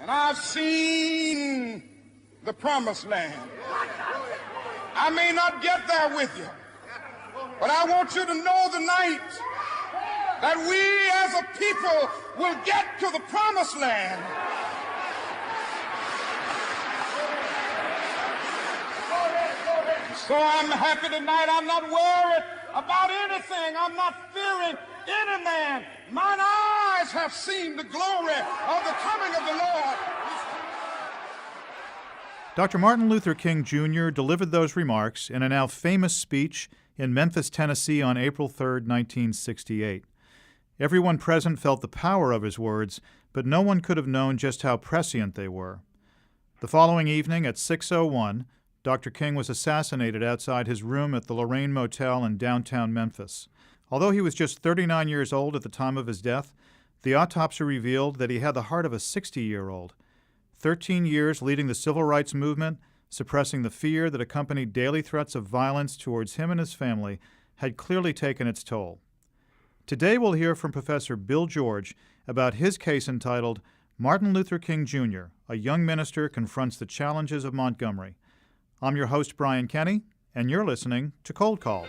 And I've seen the promised land. I may not get there with you, but I want you to know tonight that we as a people will get to the promised land. So I'm happy tonight. I'm not worried about anything. I'm not fearing any man. Mine eyes have seen the glory of the coming of the Lord. Dr. Martin Luther King Jr. delivered those remarks in a now famous speech in Memphis, Tennessee on April 3, 1968. Everyone present felt the power of his words, but no one could have known just how prescient they were. The following evening at 6:01, Dr. King was assassinated outside his room at the Lorraine Motel in downtown Memphis. Although he was just 39 years old at the time of his death, the autopsy revealed that he had the heart of a 60-year-old. 13 years leading the civil rights movement, suppressing the fear that accompanied daily threats of violence towards him and his family, had clearly taken its toll. Today we'll hear from Professor Bill George about his case entitled Martin Luther King Jr., a young minister confronts the challenges of Montgomery. I'm your host, Brian Kenny, and you're listening to Cold Call.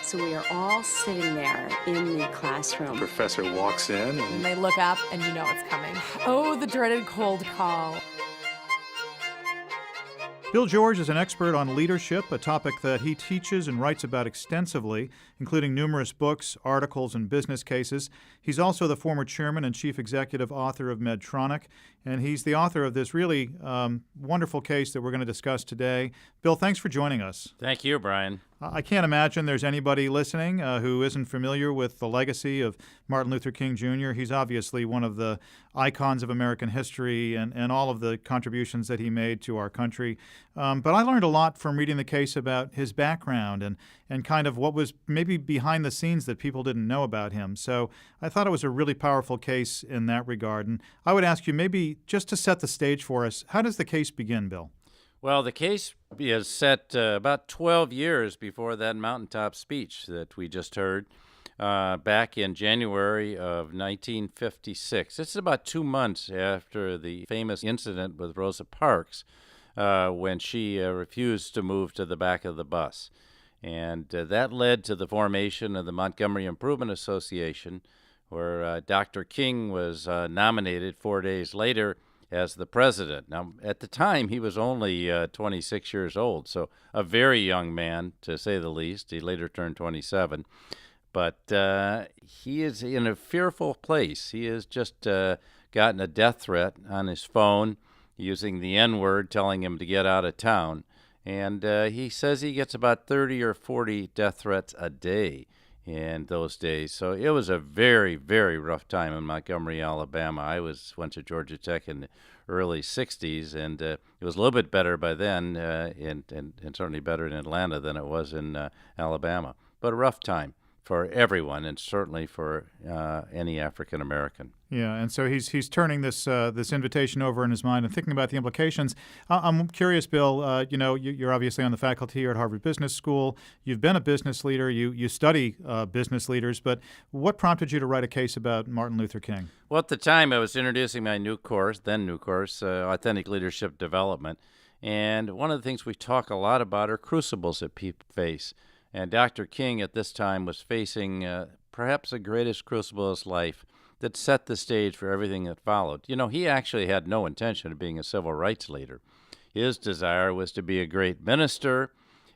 So we are all sitting there in the classroom. The professor walks in and they look up and you know it's coming. Oh, the dreaded cold call. Bill George is an expert on leadership, a topic that he teaches and writes about extensively, including numerous books, articles, and business cases. He's also the former chairman and chief executive author of Medtronic, and he's the author of this really wonderful case that we're going to discuss today. Bill, thanks for joining us. Thank you, Brian. I can't imagine there's anybody listening who isn't familiar with the legacy of Martin Luther King Jr. He's obviously one of the icons of American history and all of the contributions that he made to our country. But I learned a lot from reading the case about his background and kind of what was maybe behind the scenes that people didn't know about him. So I thought it was a really powerful case in that regard. And I would ask you maybe just to set the stage for us, how does the case begin, Bill? Well, the case is set about 12 years before that mountaintop speech that we just heard back in January of 1956. This is about 2 months after the famous incident with Rosa Parks when she refused to move to the back of the bus. And that led to the formation of the Montgomery Improvement Association, where Dr. King was nominated 4 days later as the president. Now, at the time, he was only 26 years old, so a very young man, to say the least. He later turned 27. But he is in a fearful place. He has just gotten a death threat on his phone using the N-word, telling him to get out of town. And he says he gets about 30 or 40 death threats a day in those days. So it was a very, very rough time in Montgomery, Alabama. I went to Georgia Tech in the early 60s, and it was a little bit better by then, and certainly better in Atlanta than it was in Alabama. But a rough time for everyone, and certainly for any African American. Yeah, and so he's turning this invitation over in his mind and thinking about the implications. I'm curious, Bill. You're obviously on the faculty here at Harvard Business School. You've been a business leader. You study business leaders. But what prompted you to write a case about Martin Luther King? Well, at the time, I was introducing my new course, Authentic Leadership Development. And one of the things we talk a lot about are crucibles that people face. And Dr. King at this time was facing perhaps the greatest crucible of his life that set the stage for everything that followed. You know, he actually had no intention of being a civil rights leader. His desire was to be a great minister,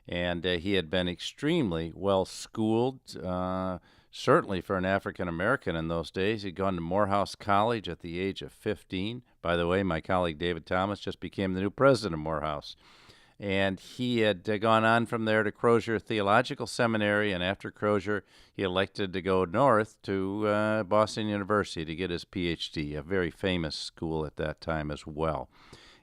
and he had been extremely well schooled, certainly for an African American in those days. He'd gone to Morehouse College at the age of 15. By the way, my colleague David Thomas just became the new president of Morehouse. And he had gone on from there to Crozier Theological Seminary, and after Crozier, he elected to go north to Boston University to get his Ph.D., a very famous school at that time as well,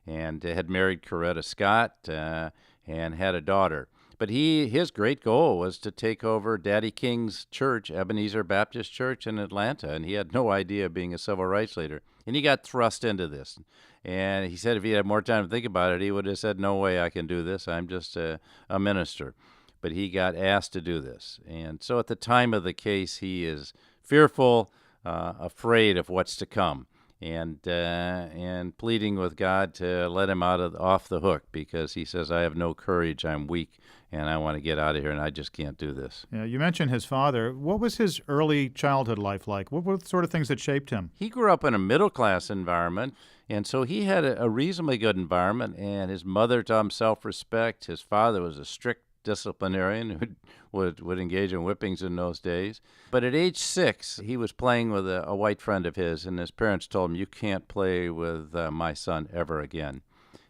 and had married Coretta Scott and had a daughter. But his great goal was to take over Daddy King's church, Ebenezer Baptist Church in Atlanta, and he had no idea of being a civil rights leader. And he got thrust into this. And he said if he had more time to think about it, he would have said, no way I can do this. I'm just a minister. But he got asked to do this. And so at the time of the case, he is fearful, afraid of what's to come. and pleading with God to let him off the hook, because he says, I have no courage, I'm weak, and I want to get out of here, and I just can't do this. Yeah, you mentioned his father. What was his early childhood life like? What were the sort of things that shaped him? He grew up in a middle-class environment, and so he had a reasonably good environment, and his mother taught him self-respect. His father was a strict disciplinarian who would engage in whippings in those days. But at age 6, he was playing with a white friend of his, and his parents told him, you can't play with my son ever again.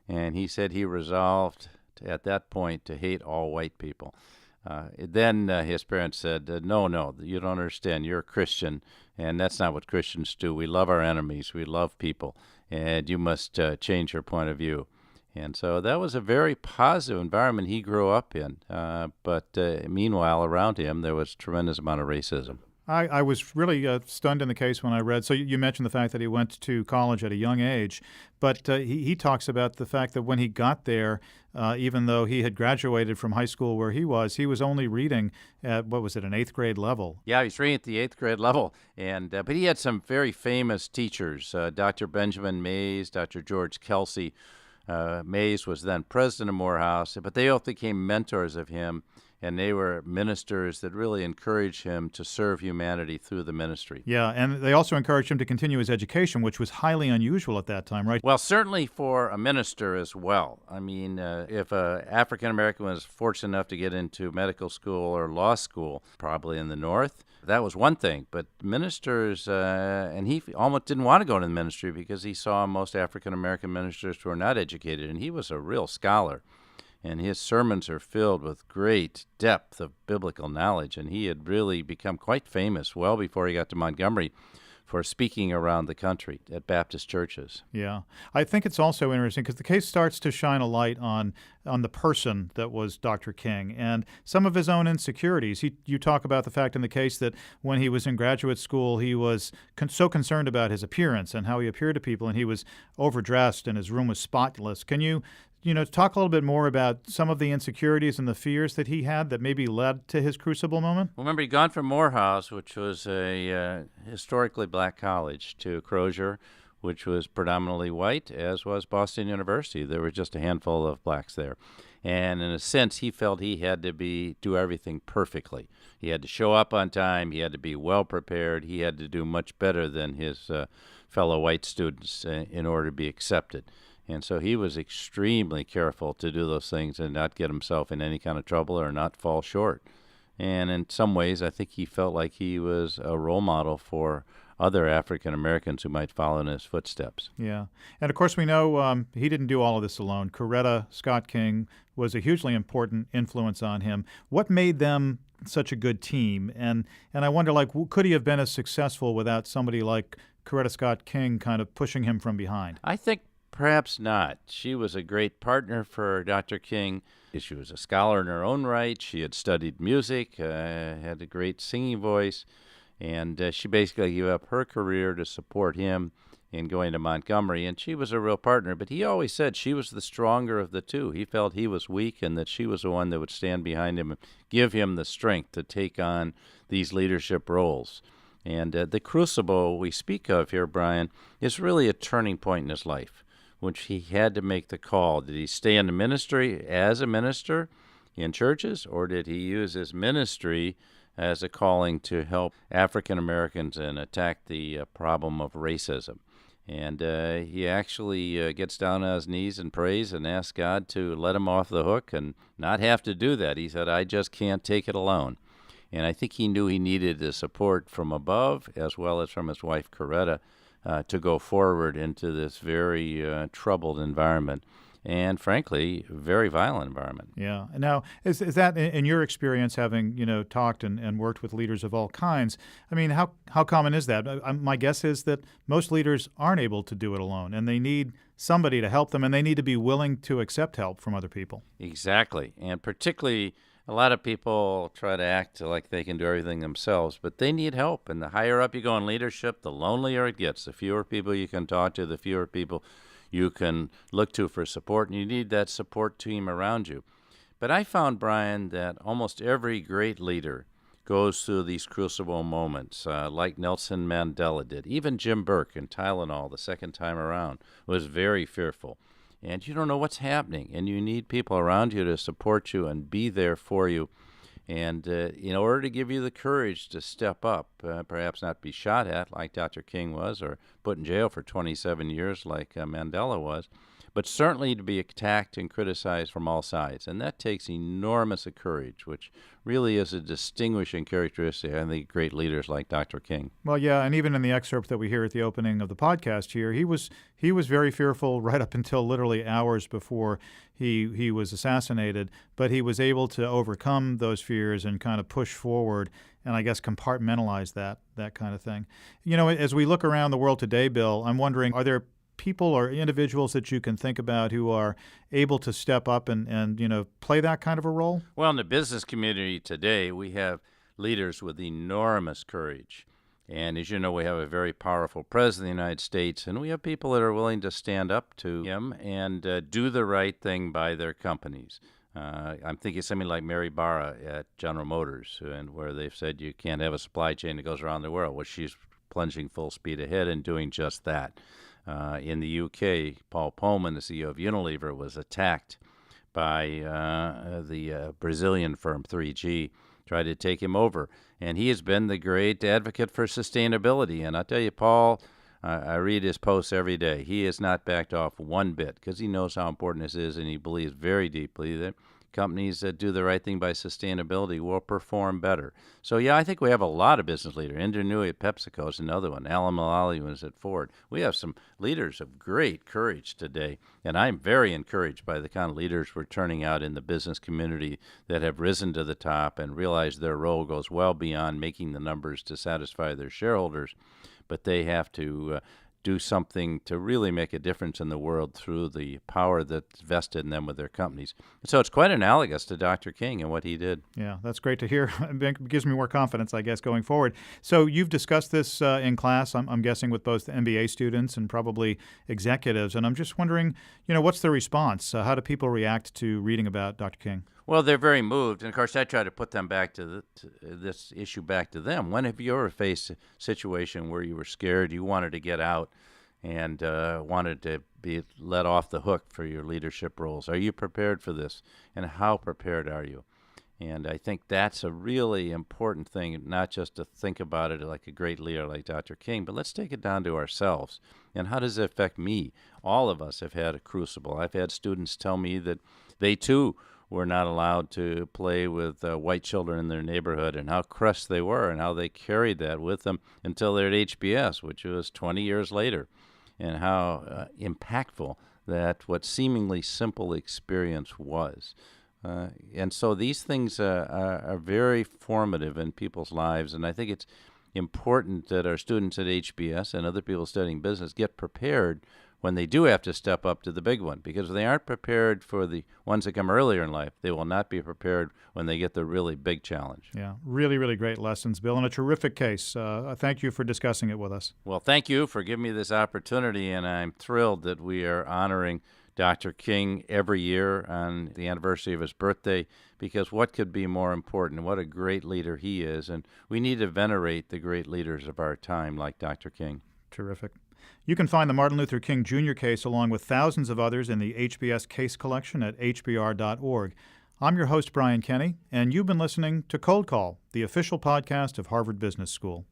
And he said he resolved at that point to hate all white people. Then his parents said, no, you don't understand. You're a Christian, and that's not what Christians do. We love our enemies. We love people, and you must change your point of view. And so that was a very positive environment he grew up in. But meanwhile, around him, there was a tremendous amount of racism. I was really stunned in the case when I read. So you mentioned the fact that he went to college at a young age, but he talks about the fact that when he got there, even though he had graduated from high school where he was only reading at, what was it, an 8th grade level? Yeah, he was reading at the 8th grade level, and but he had some very famous teachers, Dr. Benjamin Mays, Dr. George Kelsey. Mays was then president of Morehouse, but they all became mentors of him, and they were ministers that really encouraged him to serve humanity through the ministry. Yeah, and they also encouraged him to continue his education, which was highly unusual at that time, right? Well, certainly for a minister as well. I mean, if an African-American was fortunate enough to get into medical school or law school, probably in the North, that was one thing. But ministers, and he almost didn't want to go into the ministry because he saw most African-American ministers who were not educated, and he was a real scholar. And his sermons are filled with great depth of biblical knowledge, and he had really become quite famous well before he got to Montgomery for speaking around the country at Baptist churches. Yeah. I think it's also interesting because the case starts to shine a light on the person that was Dr. King and some of his own insecurities. You talk about the fact in the case that when he was in graduate school, he was so concerned about his appearance and how he appeared to people, and he was overdressed and his room was spotless. Can you talk a little bit more about some of the insecurities and the fears that he had that maybe led to his crucible moment? Well, remember, he'd gone from Morehouse, which was a historically black college, to Crozier, which was predominantly white, as was Boston University. There were just a handful of blacks there. And in a sense, he felt he had to do everything perfectly. He had to show up on time. He had to be well prepared. He had to do much better than his fellow white students in order to be accepted. And so he was extremely careful to do those things and not get himself in any kind of trouble or not fall short. And in some ways, I think he felt like he was a role model for other African Americans who might follow in his footsteps. Yeah. And of course, we know he didn't do all of this alone. Coretta Scott King was a hugely important influence on him. What made them such a good team? And I wonder, could he have been as successful without somebody like Coretta Scott King kind of pushing him from behind? I think perhaps not. She was a great partner for Dr. King. She was a scholar in her own right. She had studied music, had a great singing voice, and she basically gave up her career to support him in going to Montgomery, and she was a real partner. But he always said she was the stronger of the two. He felt he was weak and that she was the one that would stand behind him and give him the strength to take on these leadership roles. And the crucible we speak of here, Brian, is really a turning point in his life, which he had to make the call. Did he stay in the ministry as a minister in churches, or did he use his ministry as a calling to help African Americans and attack the problem of racism? And he actually gets down on his knees and prays and asks God to let him off the hook and not have to do that. He said, I just can't take it alone. And I think he knew he needed the support from above as well as from his wife, Coretta, to go forward into this very troubled environment and, frankly, very violent environment. Yeah. Now, is that, in your experience, having talked and worked with leaders of all kinds, I mean, how common is that? My guess is that most leaders aren't able to do it alone, and they need somebody to help them, and they need to be willing to accept help from other people. Exactly. And particularly, a lot of people try to act like they can do everything themselves, but they need help. And the higher up you go in leadership, the lonelier it gets. The fewer people you can talk to, the fewer people you can look to for support, and you need that support team around you. But I found, Brian, that almost every great leader goes through these crucible moments, like Nelson Mandela did. Even Jim Burke in Tylenol the second time around was very fearful. And you don't know what's happening, and you need people around you to support you and be there for you. And in order to give you the courage to step up, perhaps not be shot at like Dr. King was, or put in jail for 27 years like Mandela was, but certainly to be attacked and criticized from all sides. And that takes enormous courage, which really is a distinguishing characteristic, I think, great leaders like Dr. King. Well, yeah, and even in the excerpt that we hear at the opening of the podcast here, he was very fearful right up until literally hours before he was assassinated, but he was able to overcome those fears and kind of push forward and I guess compartmentalize that kind of thing. You know, as we look around the world today, Bill, I'm wondering, are there people or individuals that you can think about who are able to step up and play that kind of a role? Well, in the business community today, we have leaders with enormous courage. And as you know, we have a very powerful president of the United States, and we have people that are willing to stand up to him and do the right thing by their companies. I'm thinking of something like Mary Barra at General Motors, and where they've said you can't have a supply chain that goes around the world. Well, she's plunging full speed ahead and doing just that. In the UK, Paul Pullman, the CEO of Unilever, was attacked by the Brazilian firm 3G, tried to take him over. And he has been the great advocate for sustainability. And I'll tell you, Paul, I read his posts every day. He has not backed off one bit because he knows how important this is, and he believes very deeply that companies that do the right thing by sustainability will perform better. So, yeah, I think we have a lot of business leaders. Inder Nui at PepsiCo is another one. Alan Mulally was at Ford. We have some leaders of great courage today, and I'm very encouraged by the kind of leaders we're turning out in the business community that have risen to the top and realized their role goes well beyond making the numbers to satisfy their shareholders, but they have to do something to really make a difference in the world through the power that's vested in them with their companies. So it's quite analogous to Dr. King and what he did. Yeah, that's great to hear. It gives me more confidence, I guess, going forward. So you've discussed this in class, I'm guessing, with both MBA students and probably executives. And I'm just wondering, what's the response? How do people react to reading about Dr. King? Well, they're very moved. And, of course, I try to put them back to this issue back to them. When have you ever faced a situation where you were scared, you wanted to get out, and wanted to be let off the hook for your leadership roles? Are you prepared for this? And how prepared are you? And I think that's a really important thing, not just to think about it like a great leader like Dr. King, but let's take it down to ourselves. And how does it affect me? All of us have had a crucible. I've had students tell me that they, too, were not allowed to play with white children in their neighborhood, and how crushed they were and how they carried that with them until they're at HBS, which was 20 years later, and how impactful that what seemingly simple experience was. And so these things are very formative in people's lives, and I think it's important that our students at HBS and other people studying business get prepared when they do have to step up to the big one, because if they aren't prepared for the ones that come earlier in life, they will not be prepared when they get the really big challenge. Yeah, really, really great lessons, Bill, and a terrific case. Thank you for discussing it with us. Well, thank you for giving me this opportunity, and I'm thrilled that we are honoring Dr. King every year on the anniversary of his birthday, because what could be more important? What a great leader he is, and we need to venerate the great leaders of our time like Dr. King. Terrific. You can find the Martin Luther King Jr. case along with thousands of others in the HBS case collection at hbr.org. I'm your host, Brian Kenny, and you've been listening to Cold Call, the official podcast of Harvard Business School.